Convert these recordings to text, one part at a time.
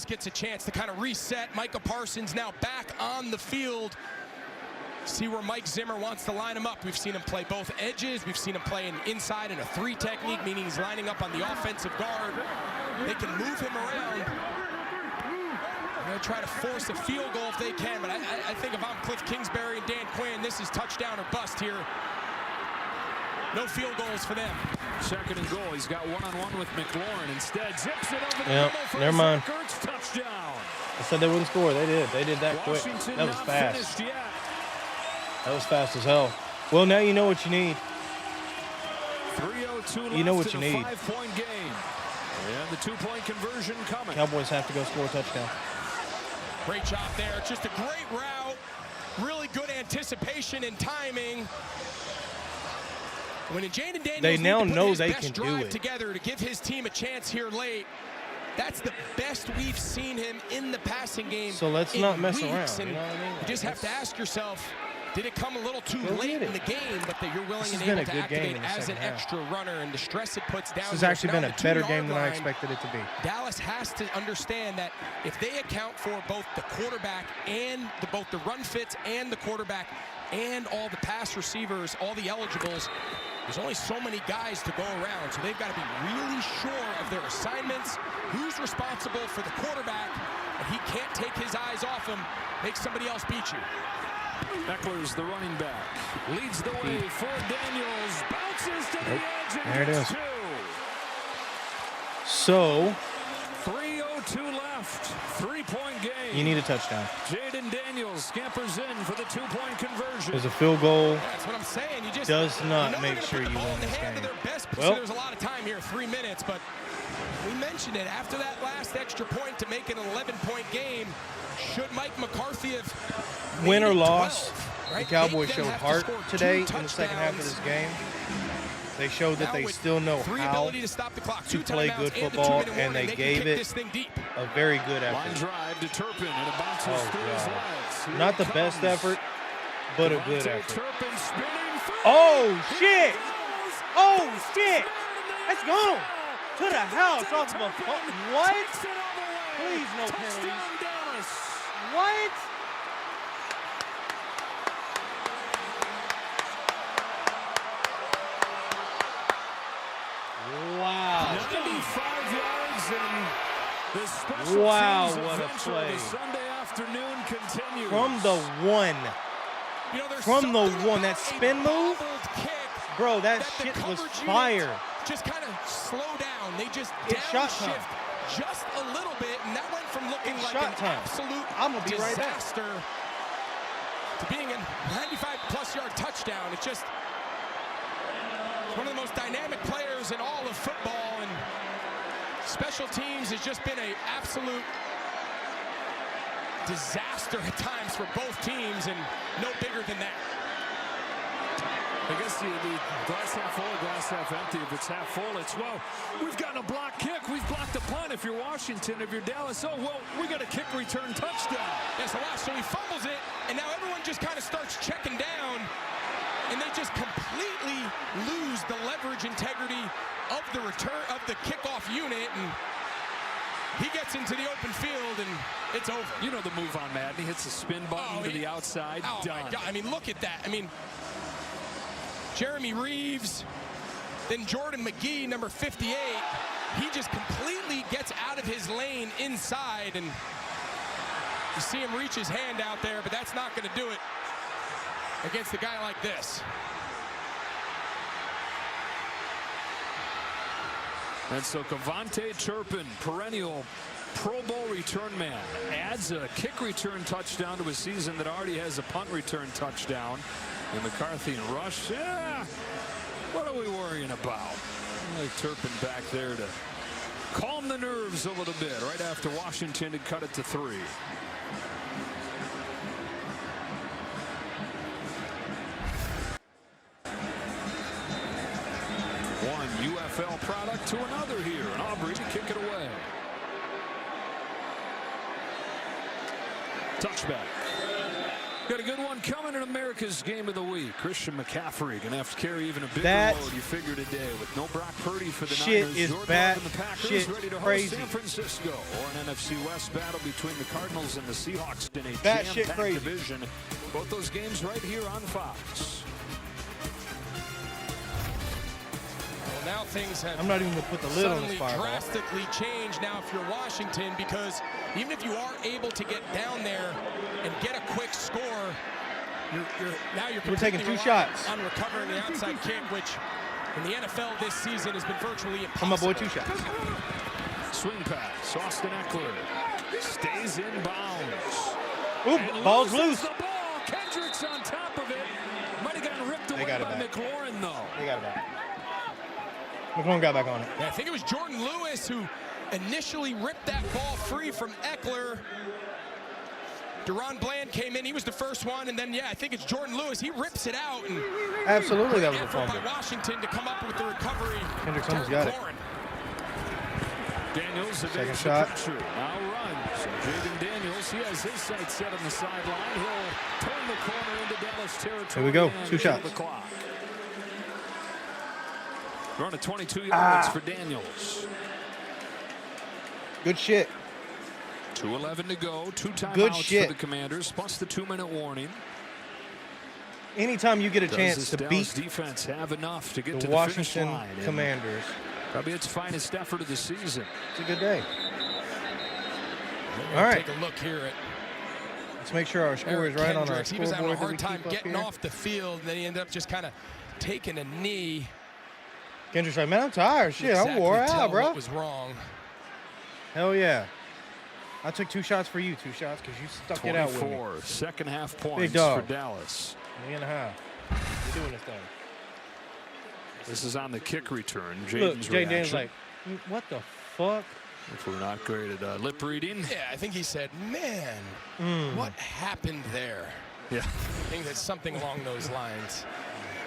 Dallas gets a chance to kind of reset. Micah Parsons now back on the field. See where Mike Zimmer wants to line him up. We've seen him play both edges. We've seen him play inside in a 3 technique, meaning he's lining up on the offensive guard. They can move him around. They're going to try to force a field goal if they can, but I think if I'm Cliff Kingsbury and Dan Quinn, this is touchdown or bust here. No field goals for them. Second and goal. He's got one-on-one with McLaurin. Instead, zips it over the middle for never mind. touchdown. I said they wouldn't score. They did. They did that quick. That was fast. That was fast as hell. Well, now you know what you need. 3:02 left. You know what you in a need. 5-point game. And the 2-point conversion coming. Cowboys have to go score a touchdown. Great job there. Just a great route. Really good anticipation and timing. When Jaden Daniels they now know they can do it together to give his team a chance here late. That's the best we've seen him in the passing game. So let's not mess weeks. around. And you know what I mean? you just have to ask yourself, did it come a little too late in the game, but that you're willing and able to activate as an extra runner, and the stress it puts down. This has actually been a better game than I expected it to be. Dallas has to understand that if they account for both the quarterback and both the run fits and the quarterback and all the pass receivers, all the eligibles, there's only so many guys to go around, so they've got to be really sure of their assignments, who's responsible for the quarterback, and he can't take his eyes off him, make somebody else beat you. Eckler's the running back. Leads the way for Daniels. Bounces to the edge. There it is. 2. So 3:02 left. 3-point game. you need a touchdown. Jaden Daniels scampers in for the 2-point conversion. There's a field goal. That's what I'm saying. You just does not make sure you win this game. Well, there's a lot of time here, 3 minutes, but we mentioned it. After that last extra point to make it an 11-point game, should Mike McCarthy have win or loss, 12, right? the Cowboys showed heart today in the touchdowns. second half of this game. They showed that they still know how to play good football, and they gave it a very good Line effort. drive to Turpin, and it bounces through his legs. Here Not the it best comes. effort, but a good Devontae effort. Turpin spinning through. Oh, shit! Oh, shit! Let's go! To the house off of a what? Please, no penalties. What? Wow. 95 yards, and the special Wow, teams what a adventure play. of the Sunday afternoon continues. From the one. You know, From the one. That spin move? Bro, that shit was fire. Just kind of slow down. They just It's shot time. downshift just a little bit, and that went from looking like shot an time. absolute I'm gonna be right back. disaster to being a 95-plus yard touchdown. It's just one of the most dynamic players in all of football, and special teams has just been an absolute disaster at times for both teams, and no bigger than that. I guess the glass half full, glass half empty. If it's half full, it's, well, we've gotten a block kick. We've blocked a punt. If you're Washington, if you're Dallas, oh, well, we got a kick return touchdown. Yeah, so he fumbles it, and now everyone just kind of starts checking down, and they just completely lose the leverage integrity of the return of the kickoff unit, and he gets into the open field, and it's over. You know the move on Madden. He hits the spin button to the outside. Oh, Done. my God. I mean, look at that. I mean, Jeremy Reeves, then Jordan McGee, number 58. He just completely gets out of his lane inside, and you see him reach his hand out there, but that's not going to do it against a guy like this. And so Devontae Turpin, perennial Pro Bowl return man, adds a kick return touchdown to a season that already has a punt return touchdown. And McCarthy and Rush, yeah, what are we worrying about? Like Turpin back there to calm the nerves a little bit right after Washington had cut it to 3. One UFL product to another here, and Aubrey to kick it away. Touchback. Got a good one coming in America's Game of the Week. Christian McCaffrey going to have to carry even a bigger That load, you figure, today. With no Brock Purdy for the shit Niners. is Jordan bad. Love and the Packers Shit ready to host crazy. San Francisco. Or an NFC West battle between the Cardinals and the Seahawks in a That shit jam-packed crazy. division. Both those games right here on Fox. Now things have I'm not even gonna put the lid on suddenly this fireball. drastically changed now if you're Washington, because even if you are able to get down there and get a quick score, now you're We're taking completely 2 reliant shots. on recovering the outside kick, which in the NFL this season has been virtually I'm my impossible. boy 2 shots. Swing pass. Austin Eckler stays in bounds. Oop, And ball's loses loose. the ball. Kendrick's on top of it. Might have gotten ripped away got it by back. McLaurin, though. They got it back. McLaurin got back on it. Yeah, I think it was Jordan Lewis who initially ripped that ball free from Eckler. Deron Bland came in. He was the first one. And then, yeah, I think it's Jordan Lewis. He rips it out. And Absolutely, that was a effort fumble. by Washington to come up with the recovery. Kendrick's almost got it. Daniels Second evades shot. the pressure. Now runs. So Jaden Daniels, he has his sights set on the sideline. He'll turn the corner into Dallas territory. Here we go. and 2 kill shots. The clock. Run at 22 yards for Daniels. Good shit. 2:11 to go. 2 Good timeouts shit. for the Commanders, plus the 2-minute warning. Anytime you get a Does chance this to Dallas beat defense have enough to get the to the finish Washington line? And Commanders, probably its finest effort of the season. it's a good day. We're gonna All right. Take a look here at Let's make sure our score Eric is right on our Kendricks. He was having a scoreboard that we hard time keep up getting here. off the field, and then he ended up just kind of taking a knee. Kendrick's like, man, I'm tired. Shit, I'm Exactly wore tell out, bro. What was wrong? Hell yeah. I took 2 shots for you, 2 shots, because you stuck it out with me. 24 second half points dog. for Dallas. 3.5. We're doing this thing. This is on the kick return. Look, Jaden's Jaden Daniels reaction. like, what the fuck? If we're not great at lip reading. Yeah, I think he said, man, what happened there? Yeah. I think that's something along those lines.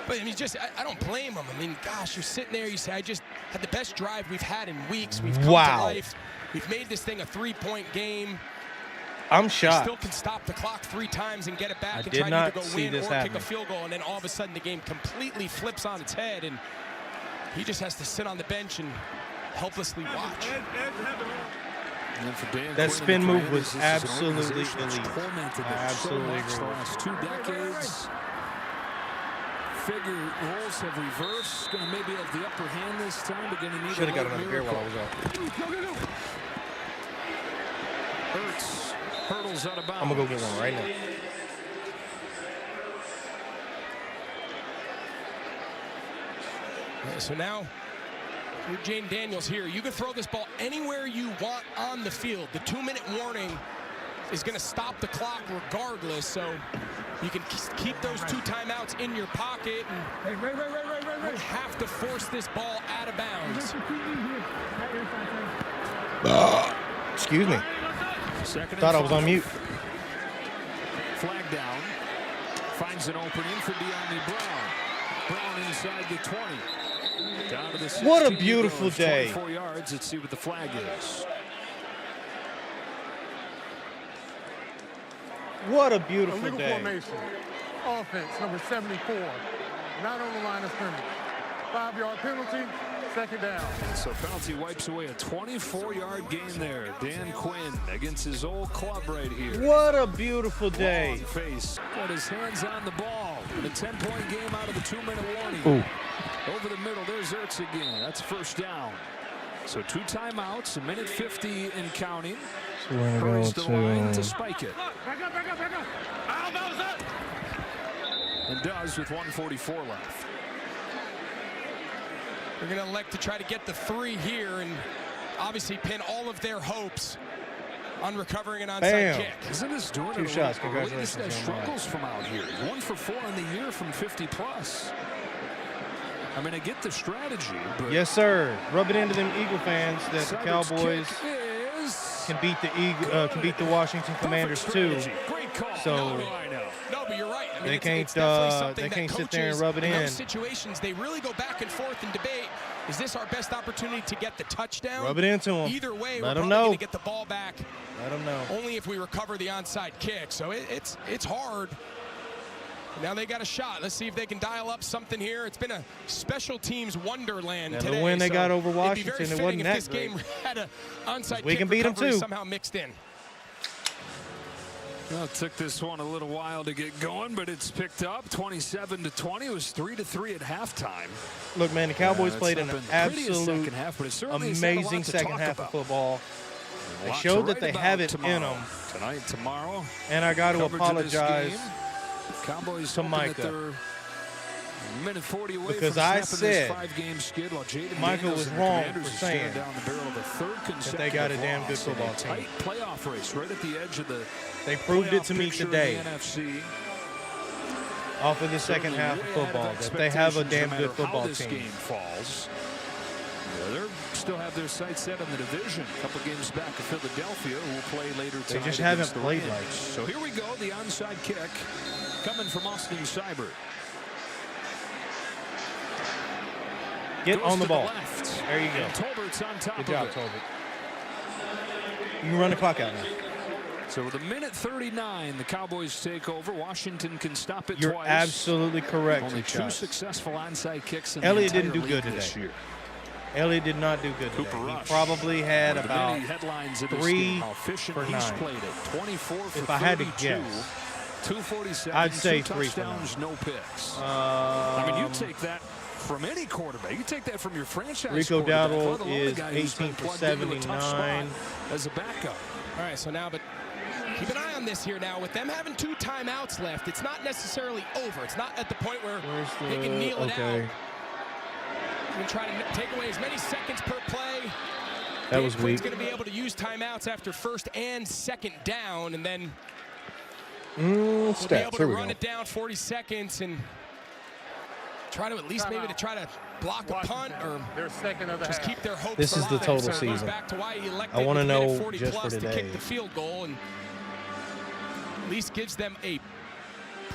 But I mean, I don't blame him. I mean, gosh, you're sitting there, you say, I just had the best drive we've had in weeks. We've come to life. We've made this thing a 3-point game. I'm shocked. Still can stop the clock 3 times and get it back I and did try to not either go see win this or kick a happening. field goal, and then all of a sudden the game completely flips on its head, and he just has to sit on the bench and helplessly watch. And then for Dan That Quinn spin and the move Commanders, was this is an absolutely organization that's elite. tormented I them absolutely so much agree. the last 2 decades. Figure roles have reversed. Going to maybe have the upper hand this time, but going to need Should have got a another beer while I was off. Hurts hurdles out of bounds. I'm going to go get one right now. So now, with Jaden Daniels here, you can throw this ball anywhere you want on the field. The 2-minute warning is going to stop the clock regardless, so you can keep those 2 timeouts in your pocket and you don't have to force this ball out of bounds. Excuse me. Second Thought and I was on 5. mute. Flag down. Finds an opening for De'Ami Brown. Brown inside the 20. Down to the 16. What a beautiful day. 24 yards. Let's see what the flag is. What a beautiful Illegal day. formation. Offense, number 74. Not on the line of scrimmage. 5-yard penalty, second down. So penalty wipes away a 24-yard gain there. Dan Quinn against his old club right here. What a beautiful day. Long face. Got his hands on the ball. And a 10-point game out of the 2-minute warning. Ooh. Over the middle, there's Ertz again. That's first down. So 2 timeouts, 1:50 and counting. So we're Hurries going to the line to to spike it. Back up. And does with 1:44 left. They're going to elect to try to get the 3 here and obviously pin all of their hopes on recovering an onside Bam. kick. Isn't this doing 2 it? shots. The way this guy Congratulations. struggles from out here. 1 for 4 in the year from 50+. I mean, I get the strategy, but Yes, sir. Rub it into them Eagle fans that the Seibert Cowboys kick is can beat the Washington Commanders too. strategy. Great call. So- No, I know. No, but you're right. I mean, They it's can't, definitely something they that can't sit there and coaches rub it in in. those situations, they really go back and forth and debate. Is this our best opportunity to get the touchdown? Rub it into him. Either way, Let we're him probably know. going to get the ball back. Let him know. Only if we recover the onside kick. So it's hard. Now they got a shot. Let's see if they can dial up something here. It's been a special teams wonderland And today. the win they got over Washington, it'd be very it wasn't fitting that if this great. game had an onside We kick can beat 'em recovery too. somehow mixed in. Well, it took this one a little while to get going, but it's picked up. 27-20. It was 3-3 at halftime. Look, man, the Cowboys It's played not an been the prettiest absolute second half, but it certainly has had a lot amazing to second talk half about. of football. A They lot to showed that write they about have it in tomorrow. them. Tonight, tomorrow. And I got to Coverage of this apologize game. Cowboys to hoping Micah. that they're a minute 40 away Because from I snapping this said 5-game skid, while Jaden Micah Daniels was and the wrong Commanders for are staring saying down the barrel of a third consecutive they got a damn good loss in football a team. tight playoff race right at the edge of the They proved it to me picture in today the NFC. off of the second Certainly half way of ahead football that they have a expectations damn no good matter how football this team. game falls. Yeah, they still have their sights set on the division. A couple games back of Philadelphia, who will play later tonight. just haven't against the played Rams. like it. So here we go, the onside kick coming from Austin Seibert. Get Goes on the to ball. left. There you go. And Tolbert's on top Good of job, it. Tolbert. You can run the clock out now. So with a minute 39, the Cowboys take over. Washington can stop it You're twice. absolutely correct. Only Two two shots. successful onside kicks in Elliott the didn't entire do good league this today. year. Elliott did not do good Cooper today. He Rush. probably had One of the about many headlines of this 3 game, how efficient for he's 9. played it. 24 for If I had to 32, guess, 247. I'd say 2 3 for 9. touchdowns, no picks. I mean, you Um, take that from any quarterback. You take that from your franchise Rico quarterback, Dowdle let alone a is guy who's been 18 for plugged into a tough spot 79. as a backup. All right, so now, but keep an eye on this here now. With them having 2 timeouts left, it's not necessarily over. It's not at the point where Where's the, they can kneel it okay. out. And try to take away as many seconds per play. That was weak. going to be able to use timeouts after first and second down, and then we'll be Stats. able to Here we run go. it down 40 seconds and try to at least maybe to try to block a punt or Their second of the just half. keep their hopes This is the alive. total So it goes season. back to why he elected I wanna with minute know 40 just for plus to today. kick the field goal, and at least gives them a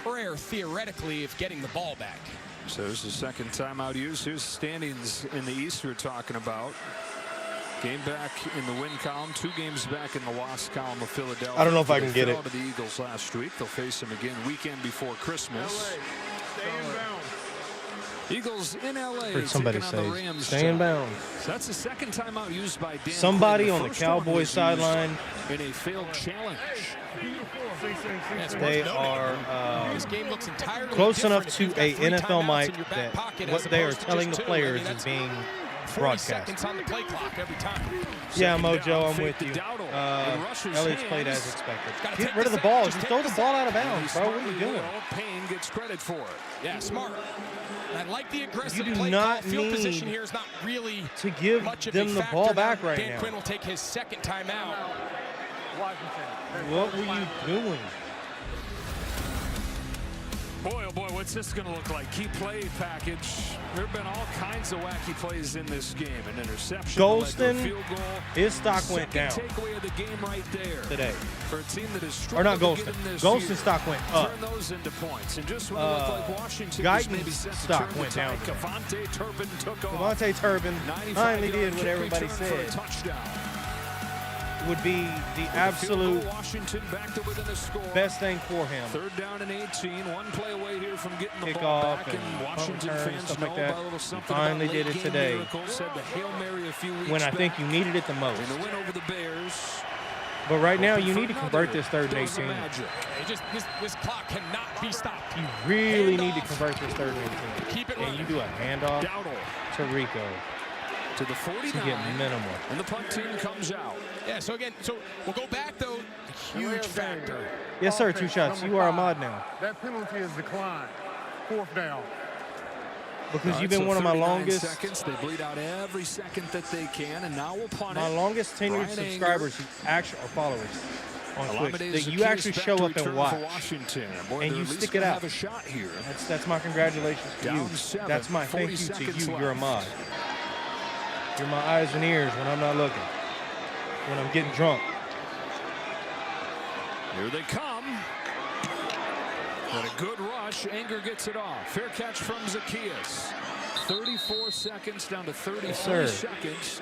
prayer theoretically of getting the ball back. So this is the second timeout used. Here's standings in the East we're talking about. Game back in the win column, 2 games back in the loss column of Philadelphia. I don't know if I can get They it. fell to the Eagles last week. They'll face them again weekend before Christmas. Stay inbound. Eagles in LA Heard somebody taking on the say, Rams. stay in bounds. So that's the second timeout used by Dan Somebody Quinn. on the first one Cowboys was sideline, used in a failed challenge. That's they worth noting. are This game looks entirely close enough different to if a you've got 3 NFL timeouts mic in your back that pocket what as they are opposed to telling the just 2. players I mean, is that's being 40 broadcast. seconds on the play clock every time. Yeah, Second Mojo, down, I'm fake with to you. Dowdle. In Rush's Elliott's played hands. as expected. Gotta Get take rid of the the ball. sack. Just throw the ball out of bounds, bro. What are you Smartly doing? will. Payne gets credit for it. Yeah, smart. And I like the aggressive You do play not call. Field position need here is not really to give much of them a the factor ball now. back right Dan now. Quinn will take his second timeout. Washington. What were you doing? Boy, oh boy, what's this going to look like? Key play package. There have been all kinds of wacky plays in this game. An interception, Golston, a field goal. his stock went down Second takeaway of the game right there. today. For a team that is Or not struggled to Golston. get in this Golston's year. stock went up. Turn those into points. And just when it looked like Washington was maybe Guyton's set to stock turn went the tide, down today. Cavante Turpin took off. Devontae Turbin 95 finally yard did what kick everybody return for a said touchdown. would be the With a field absolute goal, Washington back to within a score. best thing for him. Third down and 18. One play away here from getting the Kick ball off back. and And Washington punt return, fans stuff know like that. about a little something Finally about did late it game today. miracles. Said the Hail Mary a few weeks When I back. think you needed it the most. In the win over the Bears. But right now, Hoping you for need to another convert this third and dose of 18. magic. It just this clock cannot be stopped. You really Handoff. need to convert this third and 18. Keep it And running. you do a handoff Dowdle to Rico to the to 49. get minimal. And the punt team comes out. Yeah, so again, so we'll go back though. Huge factor. Yes, sir. 2 shots. Number You are a 5. mod now. That penalty is declined. 4th down. Because All you've right, been so one of my 39 longest, seconds. They bleed out every second that they can, and now we'll punt my it. longest tenured Brian subscribers, who actually are followers on Twitch, Alameda that you actually show up and watch. Washington. Boy, and they're you at least stick it gonna out. Have a shot here. That's my congratulations to Down you. 7, That's my 40 thank you to seconds you. You're a left. mod. You're my eyes and ears when I'm not looking. When I'm getting drunk. Here they come. And a good rush. Anger gets it off. Fair catch from Zacchaeus. 34 seconds down to 33 sir. seconds.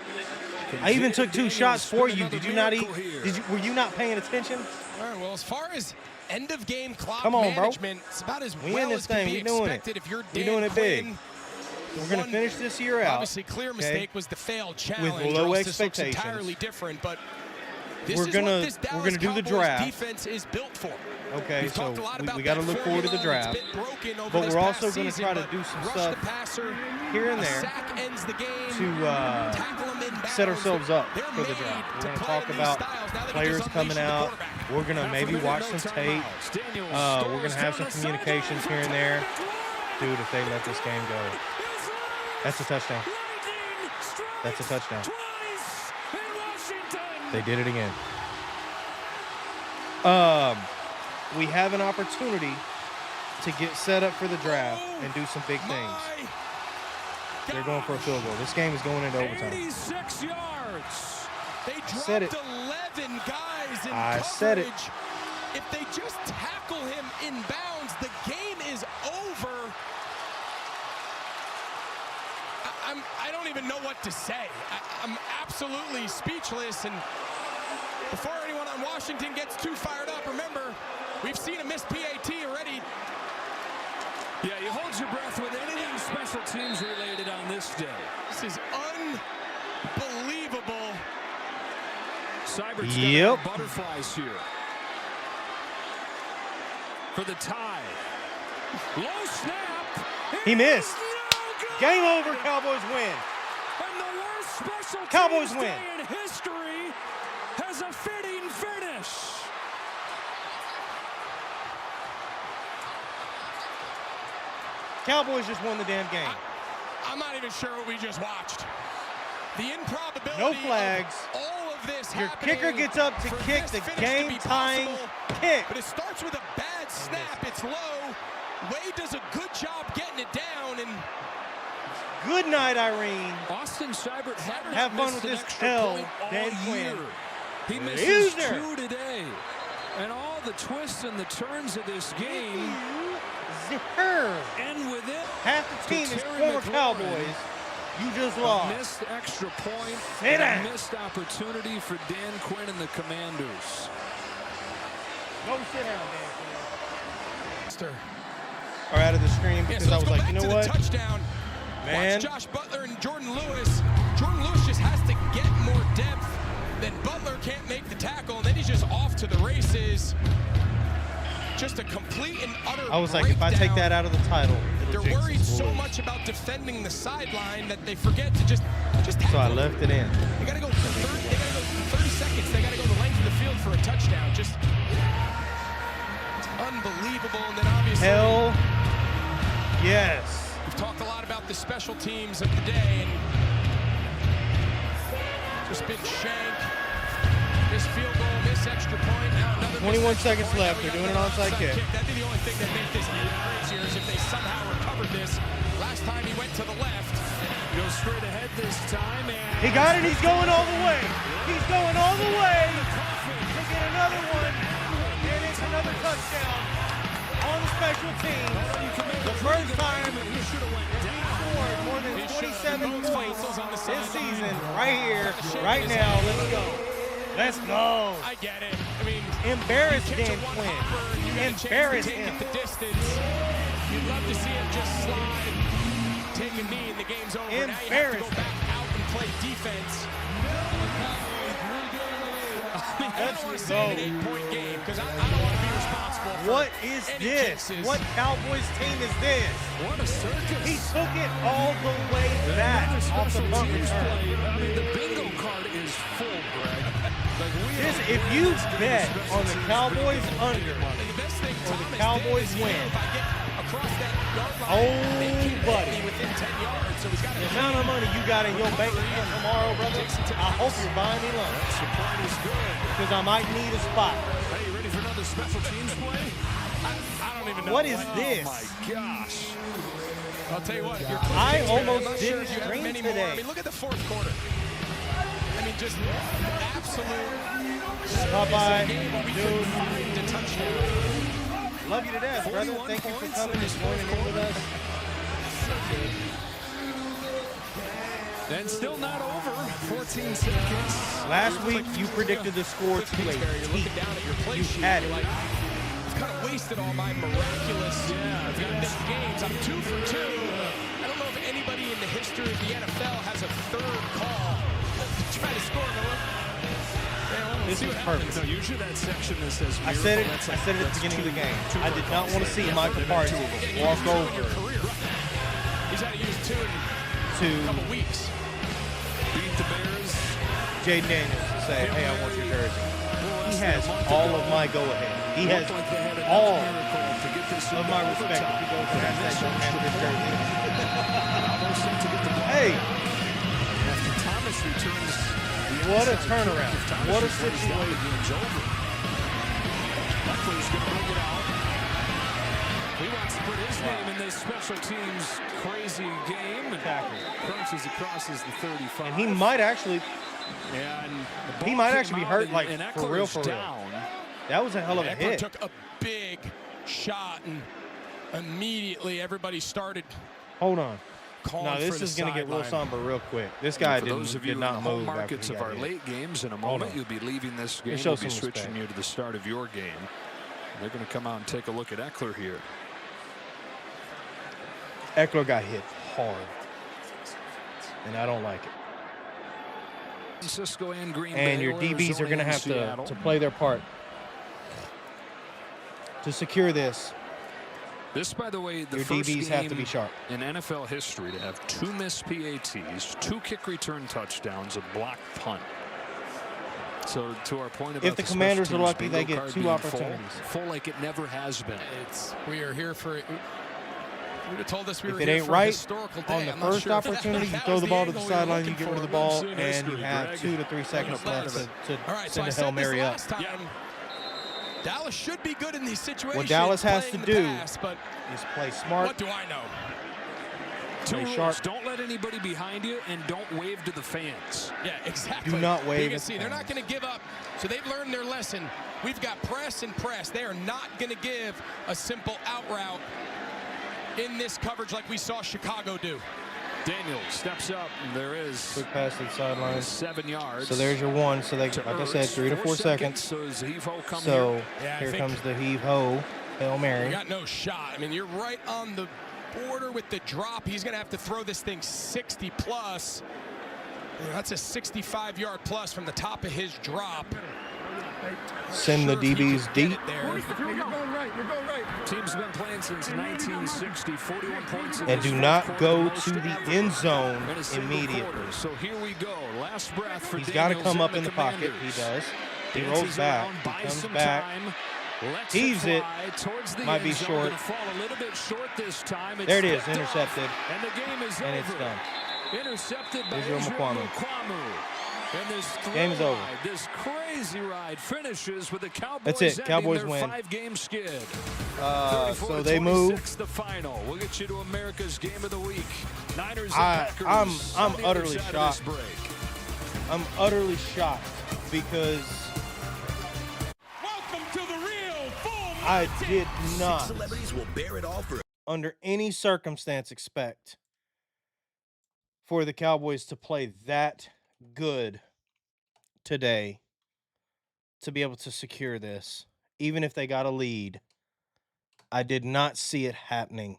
I even took 2 Daniels shots for spin you. another Did you not eat? miracle here. Were you not paying attention? All right, well, as far as end-of-game clock Come on, bro. management, it's about as We in well this as can thing. be We doing it. expected if you're We Dan doing it big. Quinn. We're going to One finish this year out. Obviously, clear mistake was the failed challenge. low or else this looks expectations. entirely different, but this We're is gonna- what this we're Dallas gonna do the Cowboys draft. defense is built for. Okay, We've so talked a lot about we got to that look forward to the formula. draft. It's been broken over But this we're past also gonna season, try to but do some rush stuff the passer, here and a there sack ends the game, to tackle them in set bounds. ourselves up They're for the made draft. We're to going to play talk in these about styles. Now they can players just coming unleash the out. quarterback. We're going to maybe watch some tape. We're going to have some communications here and there. Dude, if they let this game go, that's a touchdown. That's a touchdown. They did it again. We have an opportunity to get set up for the draft and do some big things. They're going for a field goal. This game is going into overtime. 86 yards. They dropped said it. 11 guys in I coverage. said it. If they just tackle him in bounds, the game is over. I don't even know what to say. I'm absolutely speechless. And before anyone on Washington gets too fired up, remember, we've seen a missed PAT already. Yeah, you hold your breath with anything special teams related on this day. This is unbelievable. Seibert's Yep. got butterflies here. For the tie. Low snap. He missed. No good. Game over. Cowboys win. And the worst special Cowboys teams win. day in history has a fitting finish. Cowboys just won the damn game. I'm not even sure what we just watched. The improbability No flags. of all of this Your happening kicker gets up to for kick this the finish to be game-tying possible. kick. But it starts with a bad snap. It's low. Wade does a good job getting it down, and Good night, Irene. Austin Seibert had not Have fun missed with an this extra hell, point all Dan year. Quinn. He misses Loser. 2 today. And all the twists and the turns of this game Zipper. end with it. Half the team is Terry former McLaurin. Cowboys. You just A lost. missed extra point Sit and down. a missed opportunity for Dan Quinn and the Commanders. Go sit down, Dan. Stir. Or out of the screen Yeah, because so I let's was go like, back you know to what? the touchdown. Man. Watch Josh Butler and Jordan Lewis. Jordan Lewis just has to get more depth. Then Butler can't make the tackle, and then he's just off to the races. Just a complete and utter I was like, if I take that out of the title, it'll they're jinx worried us, so boys. much about defending the sideline that they forget to just tackle. So I left it in. They gotta go 30 seconds. They gotta go the length of the field for a touchdown. Just it's unbelievable. And then obviously Hell yes. we've talked a lot about the special teams of the day, and just big shank, miss field goal, miss extra point, now another 21 missed extra seconds point. left. Now we They're got doing an onside kick. That'd be the only thing that made this even crazier is if they somehow recovered this. Last time he went to the left. Goes straight ahead this time. And He got it. He's going all the way. He's going all the way to get another one. And it's another touchdown on the special teams. The first time he scored more than 27 points this season. Right here, right now. Let's go. Let's go. I get it. I mean, Embarrass you catch a Dan one Quinn. hopper and you get a chance to Embarrass take him. it the distance. You'd love to see him just slide, take a knee, and the game's over. Now you have to Embarrass go back out and play defense. I mean, I don't want to say an 8-point game because I don't want to be responsible for What is any this? jinxes. What Cowboys team is this? what a circus. He took it all the way back Another off the special punt teams return. play. I mean, the bingo card is full, Greg. Like If you bet on the Cowboys under And the best thing, or the Thomas, Cowboys is, you know, win. if I get across that yard line, Oh, they can't hit buddy. me within 10 yards, so he's got the to amount of money you got in your bank account tomorrow, brother, I hope you're buying me lunch support is good. because I might need a spot. Hey, you ready for another special teams play? I don't even know What is Oh this? my gosh. I'll tell you what, if you're I I'm almost not didn't sure if you have stream many more. today. I mean, look at the fourth quarter. I mean, just absolute Bye-bye, game where we dude. couldn't find a touchdown. Love you to death, brother. 41 Thank you for points coming in and the joining in with us. And still not over. 14 seconds. Last week, you predicted the score to a You're looking down at your play You sheet. had You're it. like, I've kind of wasted all my miraculous games. I'm 2 for 2. I don't know if anybody in the history of the NFL has a third call to try to score. This is perfect. No, usually that section that says I said it at the beginning of the game. I did not want to see Michael Parsons walk over He's had to use 2 in a couple weeks. beat the Bears. Jaden Daniels to say, hey, I want your jersey. He has all of my go-ahead. He has all of my respect if he goes and has that don't have his jersey. Hey, After Thomas returns, what a turnaround. What a situation. Buckley's going to bring it out. He wants to put his name in this special teams crazy game. And crunches across as the 35. And he might actually be hurt, like, and for real, Eckler's for real. down. That was a hell of a Eckler hit. took a big shot, and immediately everybody started Hold on. calling No, for this the is going to get real sideline. somber real quick. This guy For those of you did in not the home move markets after of he our got hit. late games, in a Hold moment on. you'll be leaving this game. show We'll be some switching respect. you to the start of your game. They're going to come out and take a look at Eckler here. Eckler got hit hard, and I don't like it. Francisco and Green And Bay, your or DBs are Arizona going to and have Seattle. to play their part to secure this. This, by the way, the Your first DBs have to game be sharp. in NFL history to have 2 missed PATs, 2 kick return touchdowns, a blocked punt. So to our point about If the special Commanders are teams lucky, they bingo get card 2 being opportunities. Full like it never has been. We are here for. You would have told us we If were it here ain't for a right historical day. on the I'm not first sure if opportunity, you that throw was the ball to the angle we were sideline, you looking get rid of the for. ball, Monsoon and history, you have Greg. 2 to 3 seconds glad left of it. to All right, so send I a said Hail this Mary up. last time. Dallas should be good in these situations. What Dallas has to playing do the pass, but is play smart. what do I know? Two Play rules. sharp. Don't let anybody behind you, and don't wave to the fans. Yeah, exactly. Do not wave You can at see the they're not fans. going to give up. So they've learned their lesson. We've got press and press. They are not going to give a simple out route in this coverage like we saw Chicago do. Daniel steps up, and there is Quick pass to the sideline. 7 yards. So there's your one. So they, like I said, 3 to 4 seconds. So as Evo come So here. Yeah, I here think- comes the heave-ho, Hail You Mary. got no shot. I mean, you're right on the border with the drop. He's going to have to throw this thing 60 plus. That's a 65-yard plus from the top of his drop. Send the Sure, if he DBs could get deep. it there. You're going right. You're going right. Team's been playing since 1960, 41 points in And this do fourth not quarter, go most to the ever end zone in a single immediately. quarter. So here we go. Last breath for He's got to Daniels come and up in the pocket. Commanders. He does. He Dances rolls back. around, He buys comes some back. time, lets Heaves it. fly towards the Might end be zone. short. Gonna fall a little bit short this time. It's There it is, picked off, intercepted. and the game is And over. it's done. Intercepted by Israel Israel Mukuamu. Mukuamu. And this Game's over. ride, this crazy ride finishes with the Cowboys That's it. ending Cowboys their win. 5-game skid. So they move. 34-26 the final. We'll get you to America's Game of the Week. Niners and Packers. I'm on the utterly other side of this shocked. break. I'm utterly shocked because Welcome to the real full I did not, Celebrities will bear it all for under any circumstance, expect for the Cowboys to play that good today to be able to secure this, even if they got a lead. I did not see it happening.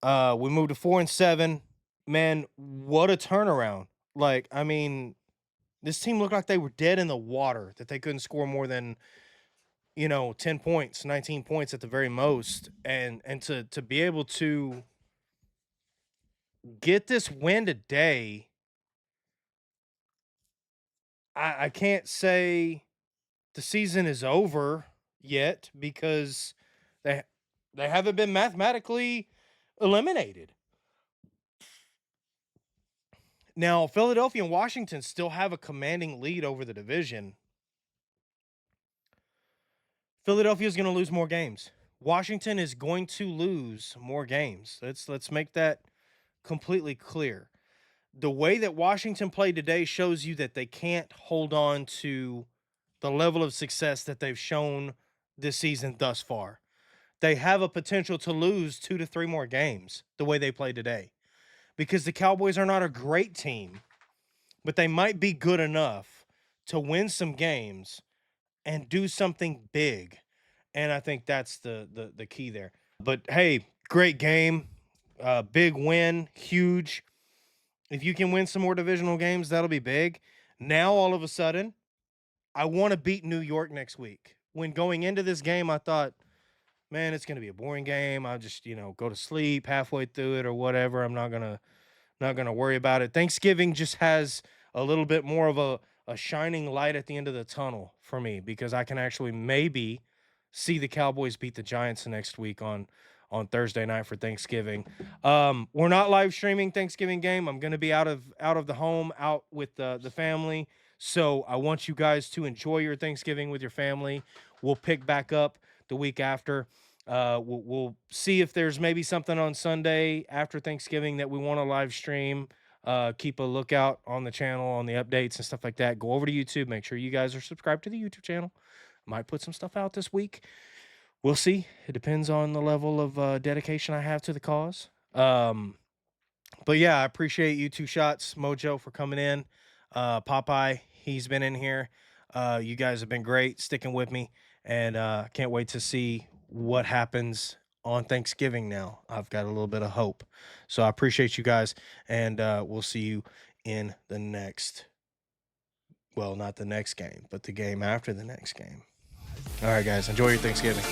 We moved to 4-7. Man, what a turnaround. Like, I mean, this team looked like they were dead in the water, that they couldn't score more than, 10 points, 19 points at the very most. And to be able to get this win today, I can't say the season is over yet because they haven't been mathematically eliminated. Now, Philadelphia and Washington still have a commanding lead over the division. Philadelphia is going to lose more games. Washington is going to lose more games. Let's make that completely clear. The way that Washington played today shows you that they can't hold on to the level of success that they've shown this season thus far. They have a potential to lose 2 to 3 more games the way they play today, because the Cowboys are not a great team, but they might be good enough to win some games and do something big. And I think that's the key there. But hey, great game, big win, huge. If you can win some more divisional games, that'll be big. Now all of a sudden, I want to beat New York next week. When going into this game, I thought, man, it's going to be a boring game. I'll just, go to sleep halfway through it or whatever. I'm not going to worry about it. Thanksgiving just has a little bit more of a shining light at the end of the tunnel for me, because I can actually maybe see the Cowboys beat the Giants next week on Thursday night for Thanksgiving. We're not live streaming Thanksgiving game. I'm going to be out of the home, out with the family. So I want you guys to enjoy your Thanksgiving with your family. We'll pick back up the week after. We'll see if there's maybe something on Sunday after Thanksgiving that we want to live stream. Keep a lookout on the channel, on the updates and stuff like that. Go over to YouTube. Make sure you guys are subscribed to the YouTube channel. Might put some stuff out this week. We'll see. It depends on the level of dedication I have to the cause. But yeah, I appreciate you Two Shots, Mojo, for coming in. Popeye, he's been in here. You guys have been great, sticking with me, and can't wait to see what happens on Thanksgiving now. I've got a little bit of hope. So I appreciate you guys, and we'll see you in the next, well, not the next game, but the game after the next game. All right, guys, enjoy your Thanksgiving.